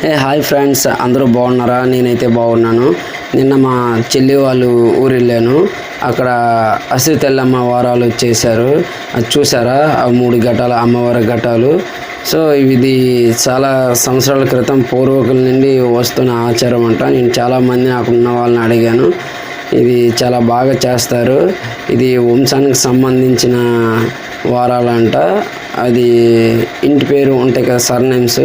Hi friends, అందరూ బాగున్నారా? నేనైతే బాగున్నాను. నిన్న మా చెల్లి వాళ్ళు ఊరు వెళ్ళాను. అక్కడ అసిరి తెల్లమ్మ వారాలు చేశారు. అది చూసారా? ఆ 3 ఘటాలు, అమ్మవారి ఘటాలు. సో ఇది చాలా సంవత్సరాల క్రితం పూర్వకుల నుండి వస్తున్న ఆచారం అంట. నేను చాలామంది నాకున్న వాళ్ళని అడిగాను. ఇది చాలా బాగా చేస్తారు. ఇది వంశానికి సంబంధించిన వారాలంట. అది ఇంటి పేరు ఉంటాయి కదా, సర్నేమ్స్,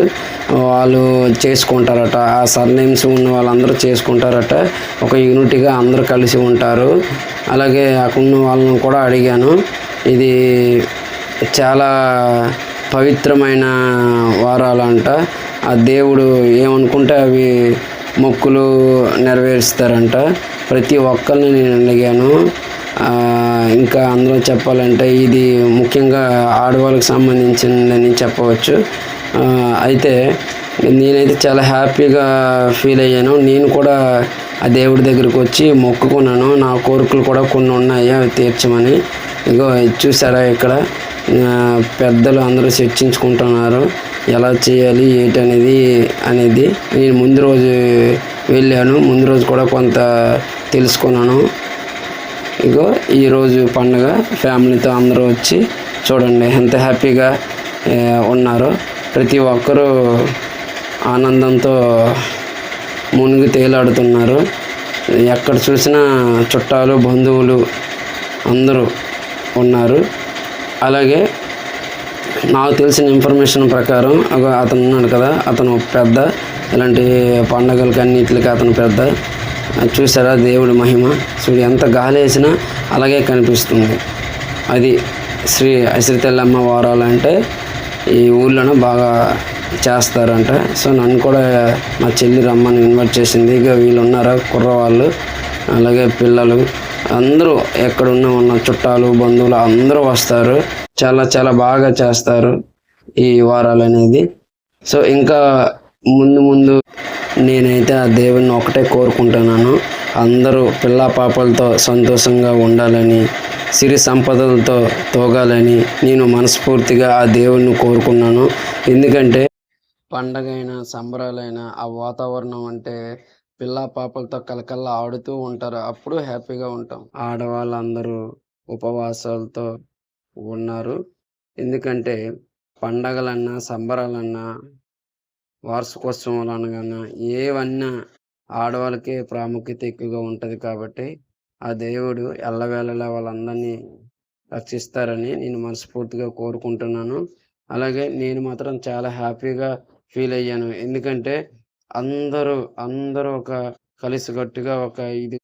వాళ్ళు చేసుకుంటారట. ఆ సర్నేమ్స్ ఉన్న వాళ్ళందరూ చేసుకుంటారట. ఒక యూనిటీగా అందరూ కలిసి ఉంటారు. అలాగే అక్కడున్న వాళ్ళని కూడా అడిగాను. ఇది చాలా పవిత్రమైన వారాలంట. ఆ దేవుడు ఏమనుకుంటే అవి మొక్కులు నెరవేరుస్తారంట. ప్రతి ఒక్కరిని నేను అడిగాను. ఇంకా అందులో చెప్పాలంటే ఇది ముఖ్యంగా ఆడవాళ్ళకి సంబంధించిందని చెప్పవచ్చు. అయితే నేనైతే చాలా హ్యాపీగా ఫీల్ అయ్యాను. నేను కూడా ఆ దేవుడి దగ్గరికి వచ్చి మొక్కుకున్నాను. నా కోరికలు కూడా కొన్ని ఉన్నాయి, అవి తీర్చమని. ఇగో చూసారా, ఇక్కడ పెద్దలు అందరూ చర్చించుకుంటున్నారు ఎలా చేయాలి అనేది. నేను ముందు రోజు వెళ్ళాను. ముందు రోజు కూడా కొంత తెలుసుకున్నాను. ఇగో ఈరోజు పండుగ ఫ్యామిలీతో అందరూ వచ్చి చూడండి ఎంత హ్యాపీగా ఉన్నారు. ప్రతి ఒక్కరూ ఆనందంతో మునిగి తేలాడుతున్నారు. ఎక్కడ చూసినా చుట్టాలు, బంధువులు అందరూ ఉన్నారు. అలాగే నాకు తెలిసిన ఇన్ఫర్మేషన్ ప్రకారం అతను ఉన్నాడు కదా, అతను పెద్ద ఇలాంటి పండగలకి అన్నిటికి అతను పెద్ద. చూసారా దేవుడి మహిమ? చూడు, ఎంత గాలి వేసినా అలాగే కనిపిస్తుంది. అది శ్రీ అసిరి తెల్లమ్మ వారాలు అంటే ఈ ఊళ్ళోనే బాగా చేస్తారంట. సో నన్ను కూడా మా చెల్లి రమ్మని ఇన్వైట్ చేసింది. ఇక వీళ్ళు ఉన్నారా కుర్రవాళ్ళు, అలాగే పిల్లలు అందరూ ఎక్కడున్న చుట్టాలు, బంధువులు అందరూ వస్తారు. చాలా చాలా బాగా చేస్తారు ఈ వారాలు అనేది. సో ఇంకా ముందు నేనైతే ఆ దేవుణ్ణి ఒకటే కోరుకుంటున్నాను, అందరూ పిల్ల పాపలతో సంతోషంగా ఉండాలని, సిరి సంపదలతో తోగాలని నేను మనస్ఫూర్తిగా ఆ దేవుణ్ణి కోరుకున్నాను. ఎందుకంటే పండగైనా సంబరాలైనా ఆ వాతావరణం అంటే పిల్ల పాపలతో కలకల్లా ఆడుతూ ఉంటారు. అప్పుడు హ్యాపీగా ఉంటాం. ఆడవాళ్ళందరూ ఉపవాసాలతో ఉన్నారు. ఎందుకంటే పండగలన్నా, సంబరాలన్నా, వార్షికోత్సవాలు అనగానే ఏవన్నా ఆడవాళ్ళకే ప్రాముఖ్యత ఎక్కువగా ఉంటుంది. కాబట్టి ఆ దేవుడు ఎల్లవేళలా వాళ్ళందరినీ రక్షిస్తారని నేను మనస్ఫూర్తిగా కోరుకుంటున్నాను. అలాగే నేను మాత్రం చాలా హ్యాపీగా ఫీల్ అయ్యాను. ఎందుకంటే అందరూ ఒక కలిసికట్టుగా ఒక ఇది